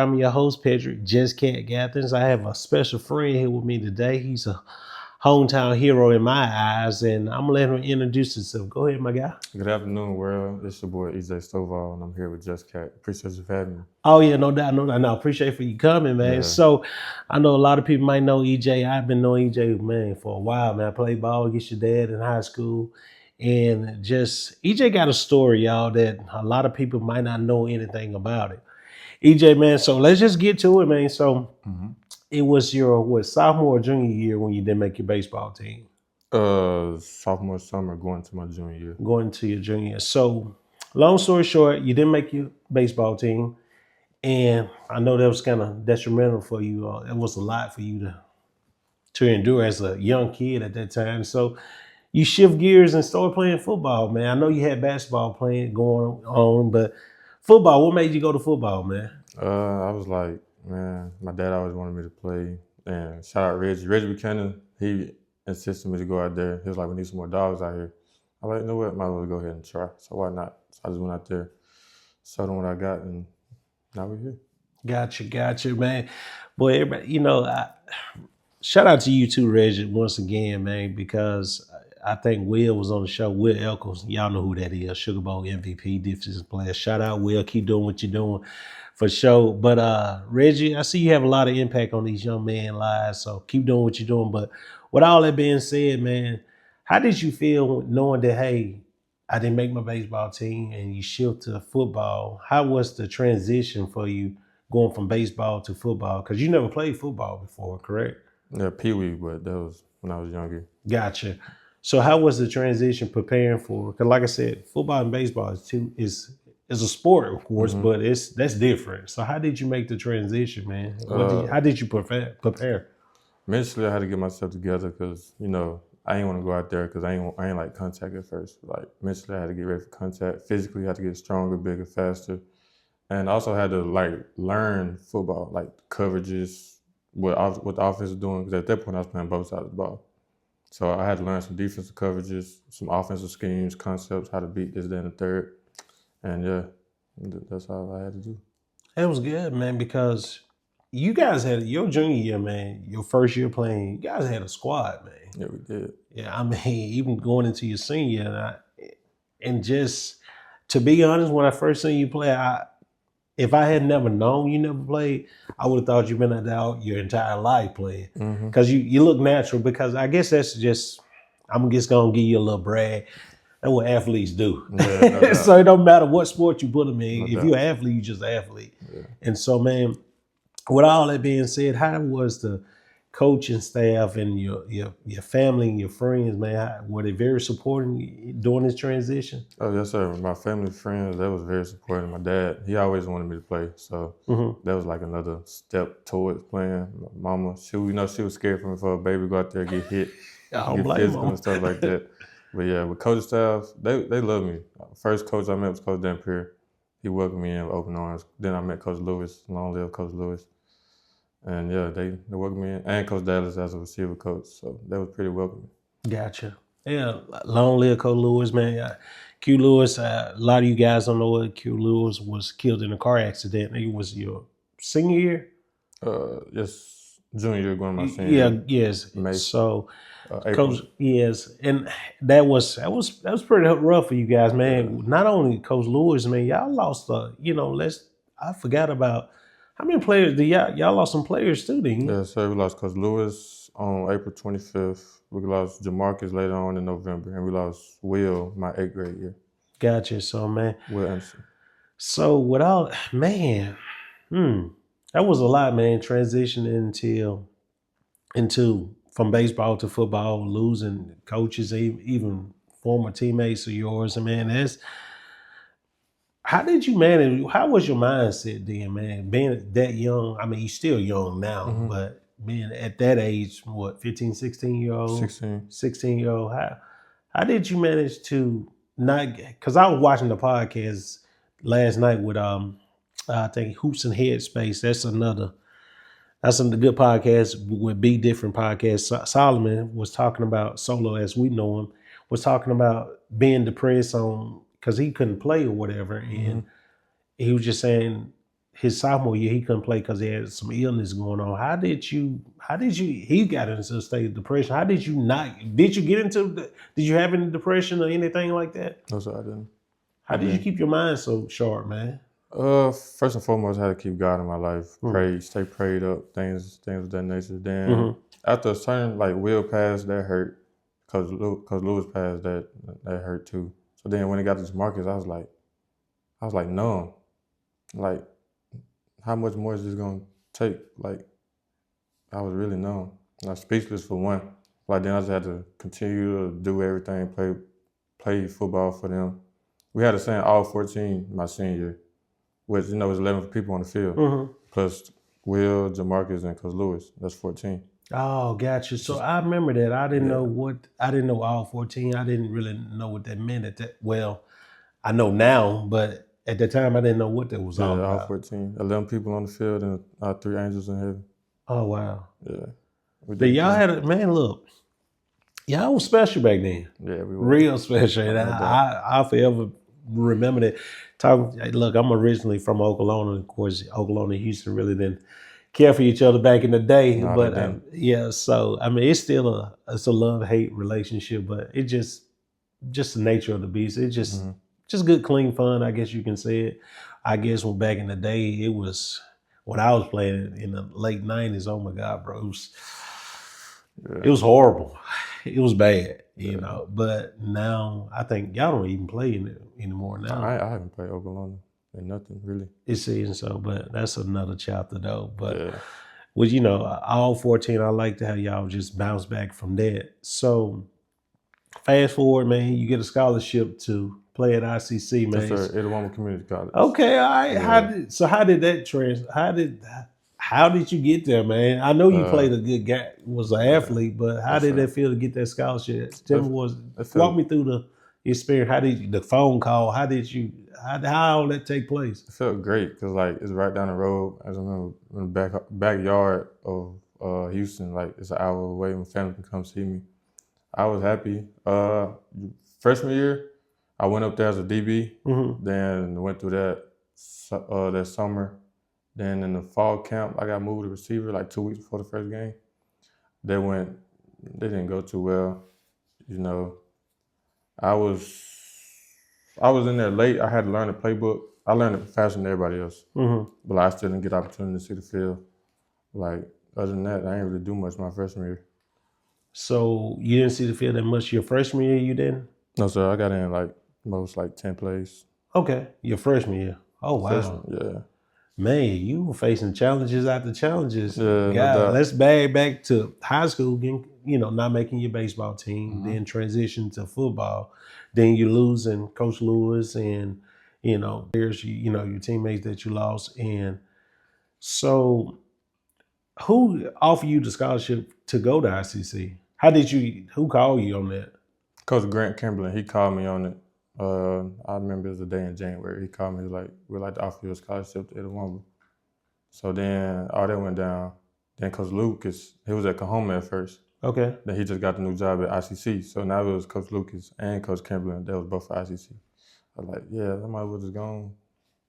I'm your host, Pedrick Just Cat Gathers. I have a special friend here with me today. He's a hometown hero in my eyes, and I'm gonna let him introduce himself. Go ahead, my guy. Good afternoon, world. It's your boy EJ Stovall, and I'm here with Just Cat. Appreciate you for having me. Oh yeah, no doubt, no doubt. No, appreciate for you coming, man. Yeah. So I know a lot of people might know EJ. I've been knowing EJ, man, for a while, man. I played ball against your dad in high school. And just EJ got a story, y'all, that a lot of people might not know anything about it. EJ, man, so let's just get to it, man. So it was your sophomore or junior year when you didn't make your baseball team? Sophomore summer, going to my junior year. Going to your junior year. So long story short, you didn't make your baseball team. And I know that was kind of detrimental for you. It was a lot for you to endure as a young kid at that time. So you shift gears and start playing football, man. I know you had basketball playing going on, but football, what made you go to football, man? I was like, man, my dad always wanted me to play. And shout out Reggie. Reggie Buchanan, he insisted me to go out there. He was like, we need some more dogs out here. I was like, you know what? Might as well go ahead and try. So why not? So I just went out there, showed them what I got, and now we're here. Gotcha, man. Boy, everybody, shout out to you too, Reggie, once again, man, because I think Will was on the show. Will Elkels, y'all know who that is, Sugar Bowl MVP, defensive player. Shout out, Will. Keep doing what you're doing for sure. But Reggie, I see you have a lot of impact on these young men' lives, so keep doing what you're doing. But with all that being said, man, how did you feel knowing that, hey, I didn't make my baseball team and you shift to football? How was the transition for you going from baseball to football? Because you never played football before, correct? Yeah, Pee-wee, but that was when I was younger. Gotcha. So how was the transition preparing for? Because like I said, football and baseball is a sport, of course, but that's different. So how did you make the transition, man? How did you prepare? Mentally, I had to get myself together because, I ain't want to go out there because I ain't like contact at first. Like mentally, I had to get ready for contact. Physically, I had to get stronger, bigger, faster. And I also had to like learn football, like coverages, what the offense is doing. Because at that point, I was playing both sides of the ball. So I had to learn some defensive coverages, some offensive schemes, concepts, how to beat this, that, and the third. And yeah, that's all I had to do. It was good, man, because you guys had your junior year, man, your first year playing, you guys had a squad, man. Yeah, we did. Yeah, I mean, even going into your senior year, and just to be honest, when I first seen you play, if I had never known you never played, I would have thought you've been out your entire life playing. Because you look natural, because I guess that's just, I'm just going to give you a little brag. That's what athletes do. Yeah, no doubt. So it don't matter what sport you put them in. No If doubt. you're an athlete, you're just an athlete. Yeah. And so, man, with all that being said, how was the coaching staff and your family and your friends, man? Were they very supporting during this transition? Oh, yes, sir. My family, friends, that was very supportive. My dad, he always wanted me to play. So that was like another step towards playing. My mama, she was scared for me for a baby go out there, get hit, get physical and stuff like that. But yeah, with coaching staff, they love me. First coach I met was Coach Dampier. He welcomed me in with open arms. Then I met Coach Lewis, long live Coach Lewis. And yeah, they welcomed me in. And Coach Dallas as a receiver coach. So that was pretty welcoming. Gotcha. Yeah, long live Coach Lewis, man. Q Lewis, a lot of you guys don't know what Q Lewis was killed in a car accident. It was your senior year? Yes, junior year going to my senior year. Yes. May. So April. Coach, yes, and that was pretty rough for you guys, man. Yeah. Not only Coach Lewis, man, y'all lost. I forgot about how many players. Y'all lost some players too, didn't you? Yeah, sir. We lost Coach Lewis on April 25th. We lost Jamarcus later on in November, and we lost Will my 8th grade year. Gotcha. So man, Will Anderson. So without man, that was a lot, man. Transitioning into from baseball to football, losing coaches, even former teammates of yours. And man, how did you manage? How was your mindset then, man? Being that young, I mean, you're still young now, but being at that age, what, 15, 16-year-old? 16-year-old. How did you manage to not, because I was watching the podcast last night with, I think, Hoops and Headspace. That's a good podcast with Be Different podcast. Solomon was talking about, Solo as we know him, was talking about being depressed because he couldn't play or whatever. And he was just saying his sophomore year, he couldn't play because he had some illness going on. He got into a state of depression. How did you not, did you get into, did you have any depression or anything like that? No, sir, I didn't. How did you keep your mind so sharp, man? First and foremost, I had to keep God in my life. Pray, stay prayed up, things of that nature. Then after a certain, like, Will passed, that hurt. Cause Lewis passed, that hurt too. So then when it got to Marcus, I was like numb. Like, how much more is this gonna take? Like, I was really numb. I was speechless for one. Like, then I just had to continue to do everything, play football for them. We had to send all 14 my senior year, which, you know, was 11 people on the field, plus Will, Jamarcus, and Coach Lewis. That's 14. Oh, gotcha. So I remember that. I didn't know all 14. I didn't really know what that meant well, I know now, but at the time I didn't know what that was all about. All 14. 11 people on the field and 3 angels in heaven. Oh, wow. Yeah. But y'all had look, y'all was special back then. Yeah, we were. Real special. And I forever remember that. Look, I'm originally from Oklahoma. Of course, Oklahoma and Houston really didn't care for each other back in the day. No, but yeah, so I mean, it's still a love-hate relationship, but it just the nature of the beast. It's just good, clean fun, I guess you can say it. I guess when back in the day, it was when I was playing in the late 90s. Oh my God, bro. It was horrible. It was bad, you know. But now I think y'all don't even play in it anymore now. I haven't played Oklahoma and nothing really. It's season, so, but that's another chapter though. But with, you know, all 14, I like to have y'all just bounce back from that. So fast forward, man, you get a scholarship to play at ICC, man. Yes, sir. E11 Community College. Okay, all right. Yeah. How did that how did you get there, man? I know you played a good guy, was an athlete, but how did that feel to get that scholarship? Walk me through the experience. How did the phone call? How all that take place? It felt great because, like, it's right down the road. As I remember, in the backyard of Houston, like, it's an hour away. My family can come see me. I was happy. Freshman year, I went up there as a DB. Then went through that summer. Then in the fall camp, I got moved to receiver like 2 weeks before the first game. They didn't go too well. You know, I was in there late. I had to learn the playbook. I learned it faster than everybody else. But I still didn't get the opportunity to see the field. Like, other than that, I didn't really do much my freshman year. So you didn't see the field that much your freshman year, you didn't? No, sir. I got in like most 10 plays. Okay. Your freshman year. Oh, wow. Freshman, yeah. Man, you were facing challenges after challenges. Yeah, God, let's back to high school, getting, you know, not making your baseball team, then transition to football. Then you losing Coach Lewis and, you know, there's, you know, your teammates that you lost. And so who offered you the scholarship to go to ICC? Who called you on that? Coach Grant Kimberlin, he called me on it. I remember it was a day in January. He called me, like, we'd like to offer you a scholarship to E11. So then all that went down. Then Coach Lucas, he was at Kahoma at first. Okay. Then he just got the new job at ICC. So now it was Coach Lucas and Coach Kimberlin. They was both for ICC. I was like, yeah, I might as well just go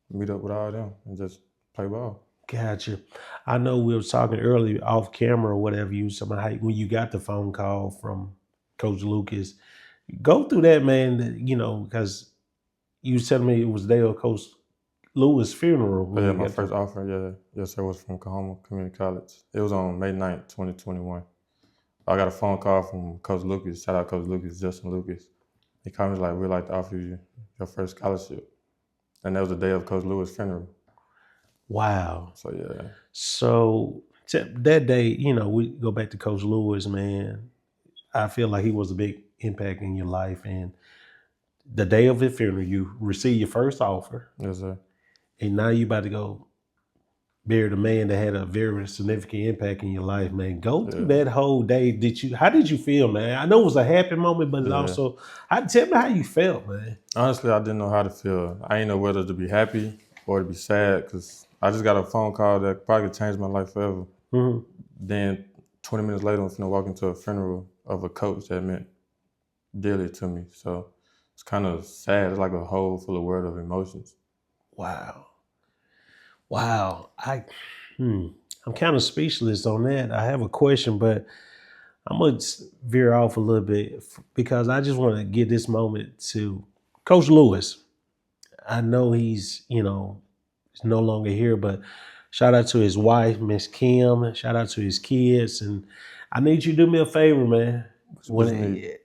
and meet up with all of them and just play ball. Gotcha. I know we were talking earlier off camera or whatever, you somehow when you got the phone call from Coach Lucas. Go through that, man, you know, because you was telling me it was the day of Coach Lewis' funeral. Yeah, my first offer, yes, sir, was from Kahoma Community College. It was on May 9th, 2021. I got a phone call from Coach Lucas. Shout out Coach Lucas, Justin Lucas. He called me like, we'd like to offer you your first scholarship. And that was the day of Coach Lewis' funeral. Wow. So, yeah. So that day, you know, we go back to Coach Lewis, man. I feel like he was a big impact in your life. And the day of his funeral, you received your first offer. Yes, sir. And now you about to go bury the man that had a very significant impact in your life, man. Go through that whole day. How did you feel, man? I know it was a happy moment, but also, tell me how you felt, man. Honestly, I didn't know how to feel. I didn't know whether to be happy or to be sad because I just got a phone call that probably could change my life forever. Then 20 minutes later, I'm finna walk into a funeral of a coach that meant dearly to me. So it's kind of sad. It's like a hole full of world of emotions. Wow. Wow. I'm kind of speechless on that. I have a question, but I'm gonna veer off a little bit because I just want to give this moment to Coach Lewis. I know he's no longer here, but shout out to his wife, Miss Kim. Shout out to his kids, and I need you to do me a favor, man. What you need?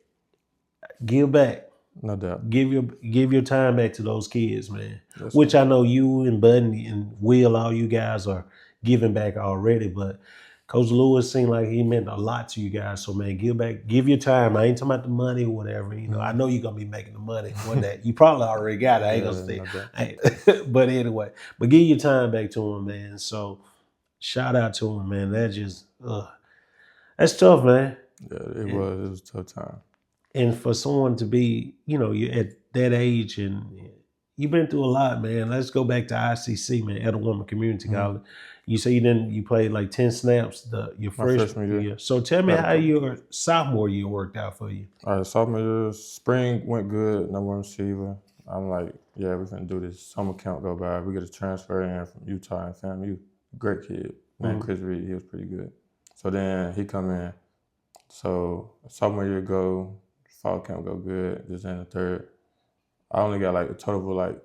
Give back, No doubt. give your time back to those kids, man. Yes, Which sir. I know you and Budden and Will, all you guys are giving back already, but Coach Lewis seemed like he meant a lot to you guys. So man, give back, give your time. I ain't talking about the money or whatever. I know you're gonna be making the money one day. You probably already got it. I ain't Yeah, gonna say. no doubt. But anyway, but give your time back to him, man. So shout out to him, man. That's tough, man. Yeah, it was a tough time. And for someone to be, you're at that age and you've been through a lot, man. Let's go back to ICC, man, Edelwoman Community College. You say you played like 10 snaps your My first freshman year. So tell me Got a how couple. your sophomore year worked out for you. All right, sophomore year, spring went good, number one receiver. I'm like, yeah, we're gonna do this. Summer camp go by. We get a transfer in from Utah and FAMU. Great kid, named Chris Reed. He was pretty good. So then he come in. So sophomore year go, fall camp go good. Just in the third, I only got like a total of like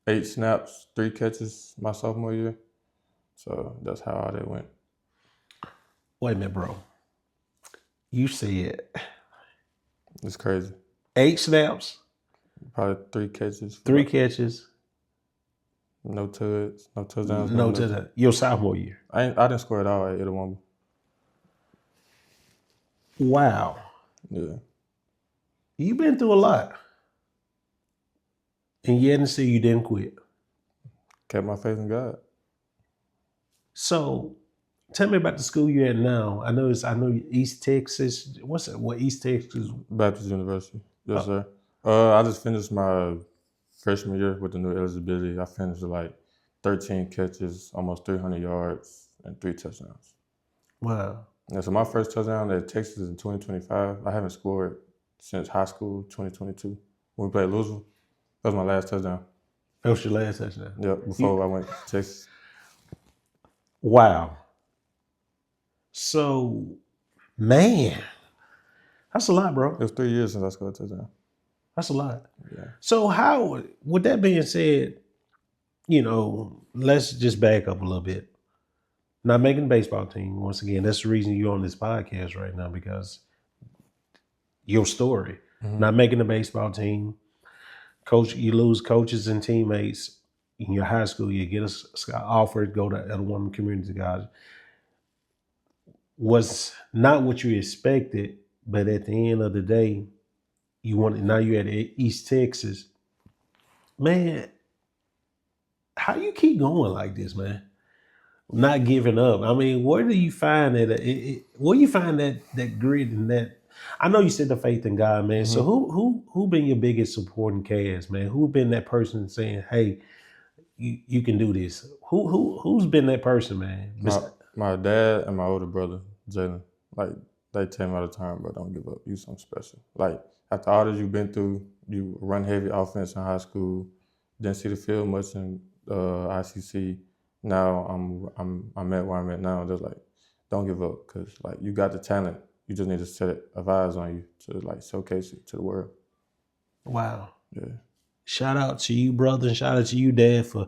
8 snaps, 3 catches my sophomore year. So that's how all that went. Wait a minute, bro. You said It's crazy. 8 snaps, Probably 3 catches. 3 catches, No tuds, no touchdowns. no to your sophomore year. I didn't score at all at E11. Wow. Yeah. You've been through a lot. And yet and still you didn't quit. Kept my faith in God. So tell me about the school you're at now. I know East Texas. What's that? What East Texas? Baptist University. Yes, sir. I just finished my freshman year with the new eligibility. I finished with like 13 catches, almost 300 yards, and 3 touchdowns. Wow. Yeah, so my first touchdown at Texas in 2025. I haven't scored since high school, 2022. When we played Louisville. That was my last touchdown. That was your last touchdown. Yep, before I went to Texas. Wow. So, man, that's a lot, bro. It was 3 years since I scored a touchdown. That's a lot. Yeah. So how, with that being said, let's just back up a little bit. Not making the baseball team, once again, that's the reason you're on this podcast right now, because your story. Not making the baseball team. Coach, you lose coaches and teammates in your high school. You get an offer to go to Edelwoman Community College. Was not what you expected, but at the end of the day, now you're at East Texas. Man, how you keep going like this, man? Not giving up. I mean, where do you find that? Where you find that grit and that? I know you said the faith in God, man. So who been your biggest supporting cast, man? Who been that person saying, "Hey, you can do this"? Who's been that person, man? My dad and my older brother, Jalen. Like, they tell me all the time, bro, don't give up. You something special. Like, after all that you've been through, you run heavy offense in high school, didn't see the field much in ICC. Now I'm at where I'm at now. Just like, don't give up, because like, you got the talent. You just need to set eyes on you to like showcase it to the world. Wow. Yeah. Shout out to you, brother, and shout out to you, Dad, for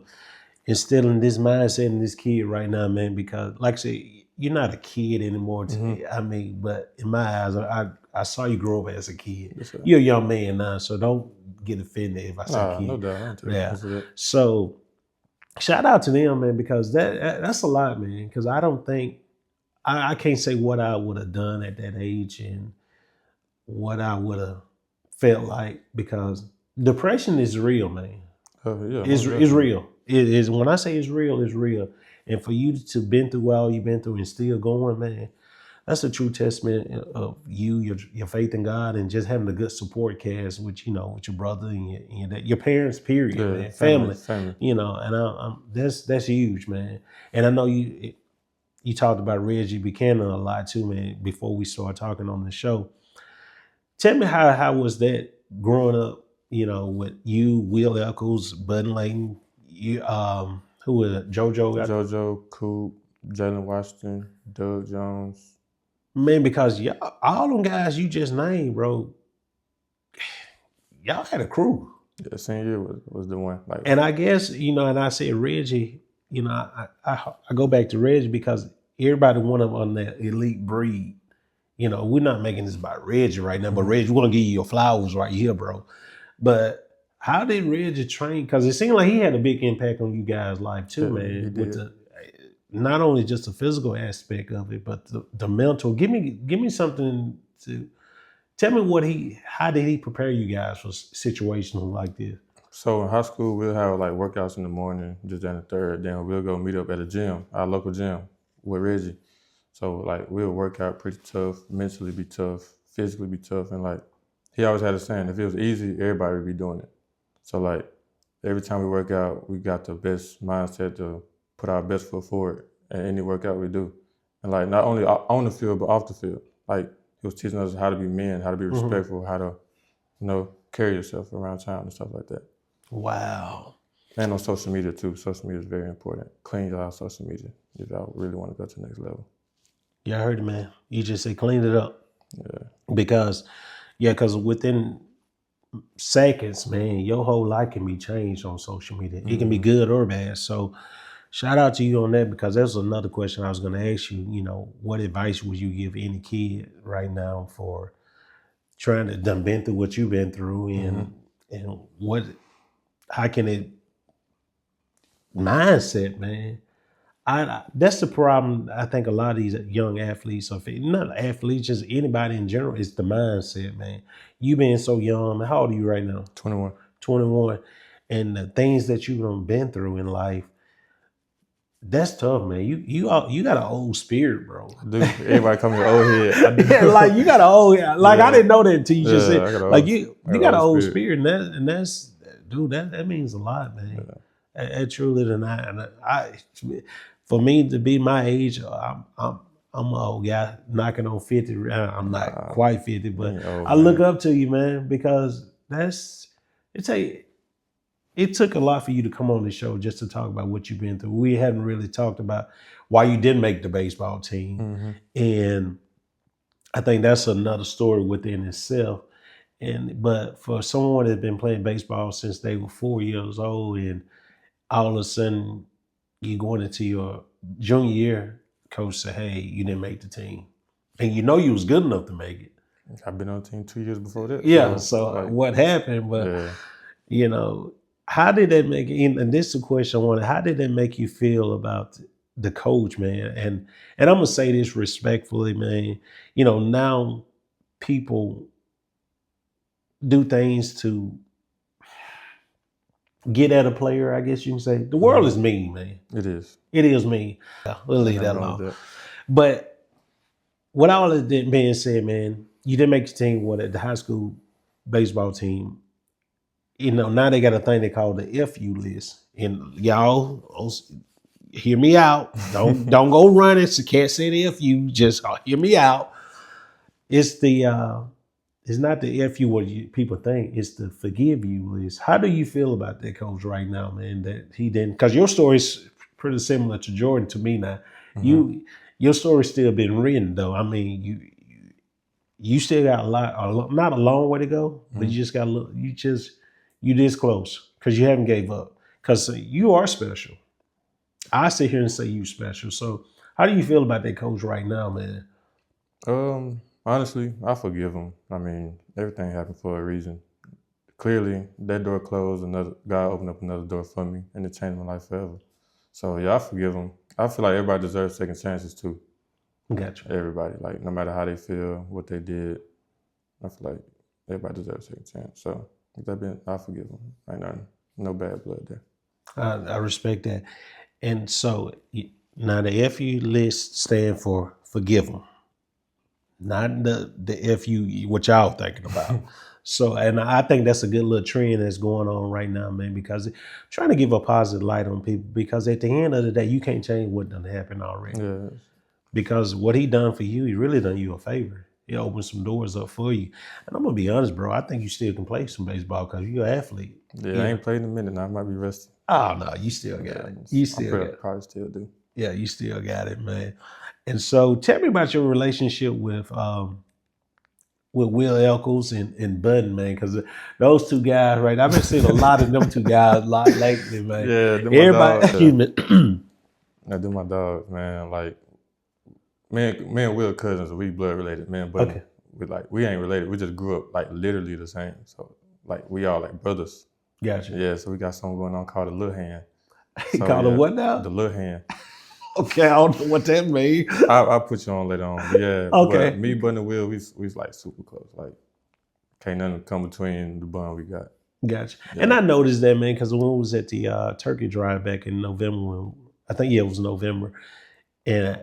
instilling this mindset in this kid right now, man. Because, like I said, you're not a kid anymore to me. I mean, but in my eyes, I saw you grow up as a kid. Yes, sir. You're a young man now, so don't get offended if I say kid. No doubt. I don't take offense to that. So shout out to them, man, because that's a lot, man. Because I don't think I can't say what I would have done at that age and what I would have felt like, because depression is real, man. Yeah, It's real. It is. When I say it's real, it's real. And for you to been through all you've been through and still going, man, that's a true testament of your faith in God, and just having a good support cast with with your brother and your parents. Period, man. Family. And that's huge, man. And I know you talked about Reggie Buchanan a lot too, man. Before we start talking on the show, tell me how was that growing up? With you, Will Eccles, Bud Layton, Who was it? JoJo? JoJo, Coop, Jalen Washington, Doug Jones. Man, because y'all, all them guys you just named, bro, y'all had a crew. Yeah, senior year was the one. Like, and I guess, and I said Reggie, I go back to Reggie because everybody want him on that elite breed. We're not making this about Reggie right now, but Reggie, we're gonna give you your flowers right here, bro. But how did Reggie train? Because it seemed like he had a big impact on you guys' life too, yeah, man. With not only just the physical aspect of it, but the mental. Give me something to tell me how did he prepare you guys for situations like this? So in high school, we'll have like workouts in the morning, just in the third. Then we'll go meet up at a gym, our local gym, with Reggie. So like we'll work out pretty tough, mentally be tough, physically be tough, and like he always had a saying: if it was easy, everybody would be doing it. So like every time we work out, we got the best mindset to put our best foot forward in any workout we do, and like not only on the field but off the field. Like he was teaching us how to be men, how to be respectful, how to carry yourself around town and stuff like that. Wow. And on social media too. Social media is very important. Clean your social media if y'all really want to go to the next level. Yeah, I heard it, man. You just say clean it up. Yeah. Because within seconds, man, your whole life can be changed on social media. It can be good or bad. So shout out to you on that, because that's another question I was going to ask you. What advice would you give any kid right now for trying to done been through what you've been through, and how can it mindset, man? That's the problem. I think a lot of these young athletes, or not athletes, just anybody in general, is the mindset, man. You being so young, man, how old are you right now? 21. 21. And the things that you've been through in life, that's tough, man. You got an old spirit, bro. Dude, everybody call me an old head. Like you got an old head. Like I didn't know that until you just said. Like you got an old spirit, and that's dude. That means a lot, man. Yeah. It truly, and I, for me to be my age, I'm an old guy knocking on 50. I'm not quite 50, but I look up to you, man, because it took a lot for you to come on the show just to talk about what you've been through. We hadn't really talked about why you didn't make the baseball team. And I think that's another story within itself. But for someone that's been playing baseball since they were 4 years old, and all of a sudden you going into your junior year, coach said, hey, you didn't make the team. And you was good enough to make it. I've been on the team 2 years before that. Yeah, so what happened? But, how did that make it? And this is a question I wanted. How did that make you feel about the coach, man? And I'm going to say this respectfully, man. Now people do things to get at a player, I guess you can say. The world is mean, man. It is. It is mean. We'll leave that alone. But with all of that being said, man, you didn't make the team at the high school baseball team. Now they got a thing they call the FU list. And y'all, hear me out. Don't go running. So can't say the FU. Just hear me out. It's not the FU what people think. It's the forgive you list. How do you feel about that, coach, right now, man? That he didn't, because your story's pretty similar to Jordan to me now. Your story's still been written though. I mean, you still got not a long way to go, but you just got you this close because you haven't gave up. Because you are special. I sit here and say you special. So how do you feel about that, coach, right now, man? Honestly, I forgive him. I mean, everything happened for a reason. Clearly, that door closed, God opened up another door for me, and it changed my life forever. So yeah, I forgive him. I feel like everybody deserves second chances too. Gotcha. Everybody, like no matter how they feel, what they did, I feel like everybody deserves a second chance. So I forgive him. Ain't no bad blood there. I respect that. And so now the FU list stand for forgive them. Not the FU, what y'all thinking about. So, and I think that's a good little trend that's going on right now, man, because trying to give a positive light on people, because at the end of the day, you can't change what done happened already. Yes. Because what he done for you, he really done you a favor. He opened some doors up for you. And I'm going to be honest, bro, I think you still can play some baseball because you're an athlete. Yeah, I ain't played in a minute now. I might be rusty. Oh no, you still got it. You still got it. Probably still do. Yeah, you still got it, man. And so tell me about your relationship with Will Elkels and Budden, man, because those two guys, right? I've been seeing a lot of them two guys a lot lately, man. Yeah, them my Everybody, dogs. excuse me. I do my dogs, man. Like me and Will cousins, we blood related, man. But Okay. we ain't related. We just grew up like literally the same. So like we all like brothers. Gotcha. Yeah, so we got something going on called the little hand. So, called it what now? The little hand. Okay, I don't know what that means. I'll put you on later on. Yeah. Okay. But me, Budden, and Will, we like super close. Like can't nothing come between the bond we got. Gotcha. Yeah. And I noticed that, man, because when we was at the turkey drive back in November, I think it was November, and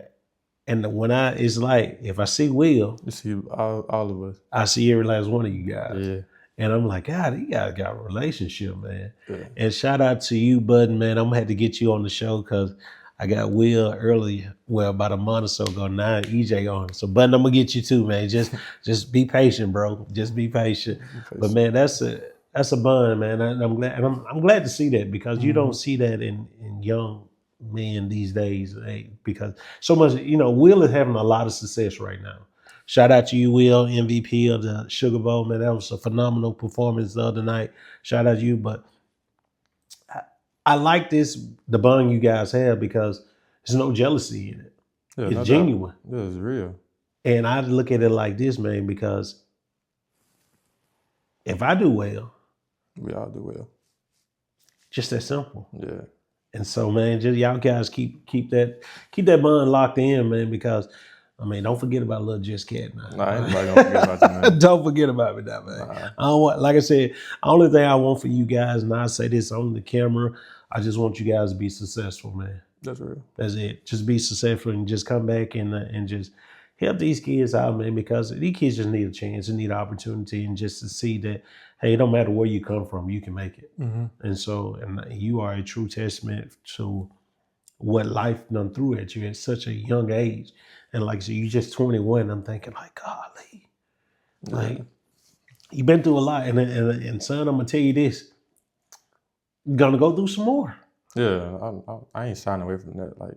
when it's like if I see Will, you see all of us. I see every last one of you guys. Yeah. And I'm like, God, you guys got a relationship, man. Yeah. And shout out to you, Budden, man. I'm gonna have to get you on the show because I got Will early, well, about a month or so ago. Now EJ on. So Budden, I'm gonna get you too, man. Just be patient, bro. Just be patient. But man, that's a bond, man. I'm glad to see that because you don't see that in young men these days, because so much, Will is having a lot of success right now. Shout out to you, Will, MVP of the Sugar Bowl, man. That was a phenomenal performance the other night. Shout out to you. But I like the bond you guys have because there's no jealousy in it. Yeah, it's genuine. Yeah, it's real. And I look at it like this, man, because if I do well, we all do well. Just that simple. Yeah. And so, man, just y'all guys keep that bond locked in, man, because don't forget about little Just Cat, man. Nah, anybody don't forget about you, man. Don't forget about me, now, man. Nah. I don't want, like I said, the only thing I want for you guys, and I say this on the camera, I just want you guys to be successful, man. That's real. That's it. Just be successful and just come back and just help these kids out, man, because these kids just need a chance, they need an opportunity, and just to see that, hey, it don't matter where you come from, you can make it. Mm-hmm. And so, and you are a true testament to what life done threw at you at such a young age. And like I said, you just 21. I'm thinking like, golly, like you've been through a lot. And son, I'm gonna tell you this, you're gonna go through some more. Yeah, I ain't shying away from that. Like,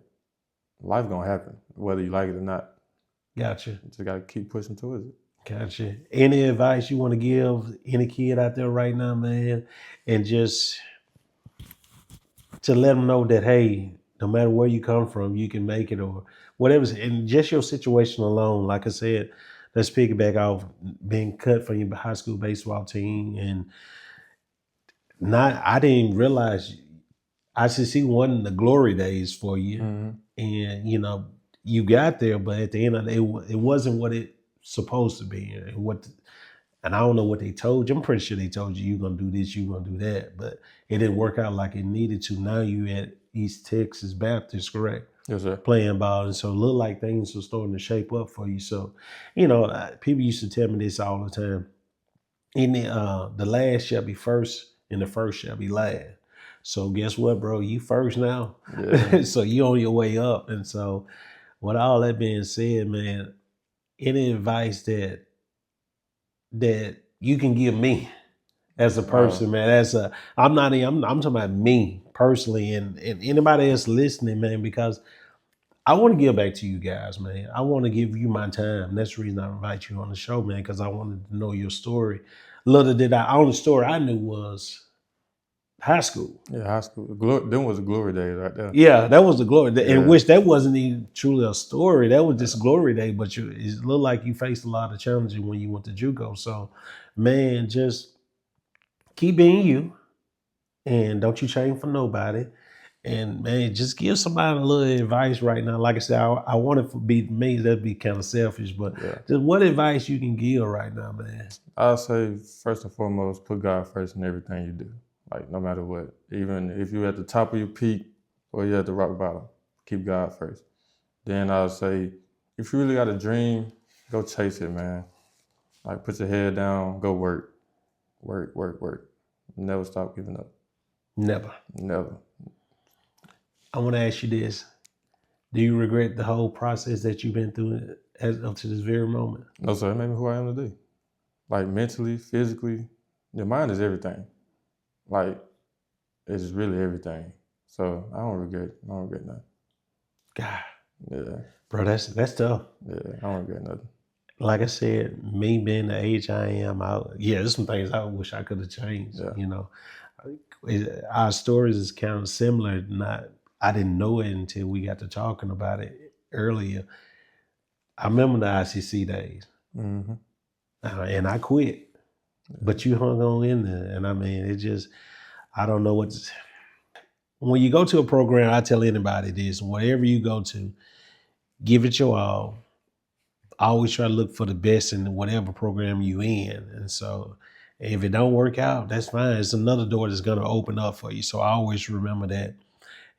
life gonna happen, whether you like it or not. Gotcha. You just gotta keep pushing towards it. Gotcha. Any advice you want to give any kid out there right now, man? And just to let them know that, hey, no matter where you come from, you can make it or whatever. And just your situation alone, like I said, let's piggyback off being cut from your high school baseball team. And I didn't realize ICC wasn't the glory days for you. Mm-hmm. And, you got there, but at the end of the day, it wasn't what it supposed to be. And I don't know what they told you. I'm pretty sure they told you, you're going to do this, you're going to do that. But it didn't work out like it needed to. Now you at East Texas Baptist, correct? Yes, sir. Playing ball. And so it looked like things were starting to shape up for you. So, people used to tell me this all the time. The last shall be first and the first shall be last. So guess what, bro? You first now. Yeah. So you on your way up. And so with all that being said, man, any advice that you can give me as a person, man, I'm talking about me personally and anybody else listening, man, because I want to give back to you guys, man. I want to give you my time. That's the reason I invite you on the show, man, because I wanted to know your story. Little did only story I knew was high school. Yeah, high school. Them was the glory days right there. Yeah, that was the glory day. In which that wasn't even truly a story. That was just glory day. But it looked like you faced a lot of challenges when you went to JUCO. So, man, just keep being you, and don't you change for nobody. And man, just give somebody a little advice right now. Like I said, I want it to be me. That'd be kind of selfish, but just what advice you can give right now, man? I'll say first and foremost, put God first in everything you do. Like, no matter what, even if you're at the top of your peak or you're at the rock bottom, keep God first. Then I'll say, if you really got a dream, go chase it, man. Like, put your head down, go work. Work, work, work. Never stop giving up. Never. Never. I want to ask you this. Do you regret the whole process that you've been through up to this very moment? No, sir. It made me who I am today. Like, mentally, physically, your mind is everything. Like, it's really everything. So I don't regret nothing. God, Yeah, bro, that's tough. yeah, I don't regret nothing. Like I said, me being the age I am, there's some things I wish I could have changed. Yeah. You know, our stories is kind of similar. I didn't know it until we got to talking about it earlier. I remember the ICC days, Mm-hmm. and I quit, but you hung on in there, and I mean, it just I don't know what's when you go to a program. I tell anybody this: whatever you go to, give it your all. I always try to look for the best in whatever program you in. And so if it don't work out, that's fine. It's another door that's gonna open up for you. So I always remember that.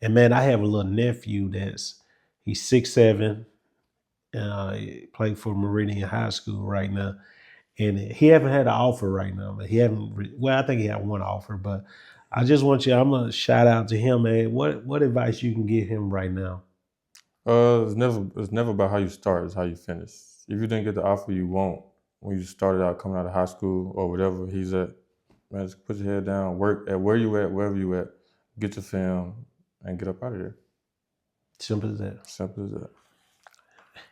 And man, I have a little nephew he's 6'7". He played for Meridian High School right now. And he haven't had an offer right now, man. He haven't well, I think he had one offer, but I just want you, I'm gonna shout out to him, man. What advice you can give him right now? It's never about how you start, it's how you finish. If you didn't get the offer you want when you started out coming out of high school or whatever he's at, man, just put your head down, work at where you at, wherever you at, get your film, and get up out of there. Simple as that. Simple as that.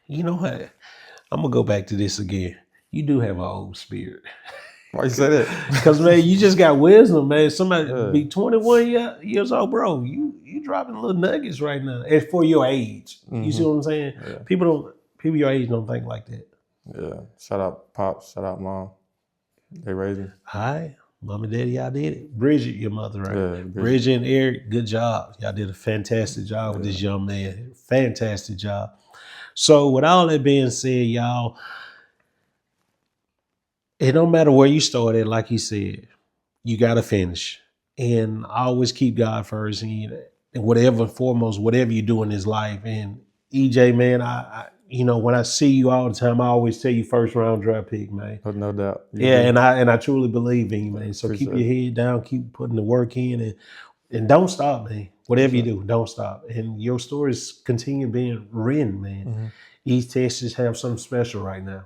You know what? I'm gonna go back to this again. You do have an old spirit. Why you say that? Because man, you just got wisdom, man. Somebody Yeah. be 21 years old, bro. You dropping little nuggets right now. And for your age. You see what I'm saying? Yeah. People your age don't think like that. Yeah. Shout out Pops, shout out Mom. They raised me. All right. Mom and Daddy, y'all did it. Bridget, your mother, right? Yeah, Bridget and Eric, good job. Y'all did a fantastic job with this young man. Fantastic job. So with all that being said, y'all, it don't matter where you started, like he said, you got to finish. And always keep God first. And whatever, foremost, whatever you do in this life. And EJ, man, I when I see you all the time, I always tell you first round draft pick, man. No doubt. And I truly believe in you, man. So Appreciate keep your head down, keep putting the work in, and don't stop, man. Whatever you do, don't stop. And your stories continue being written, man. East Texas have something special right now.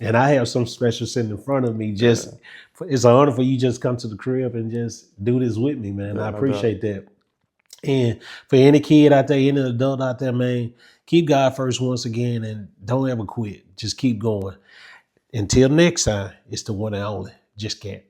And I have something special sitting in front of me. It's an honor for you just come to the crib and just do this with me, man. I appreciate that. And for any kid out there, any adult out there, man, keep God first once again and don't ever quit. Just keep going. Until next time, it's the one and only. Just Cat.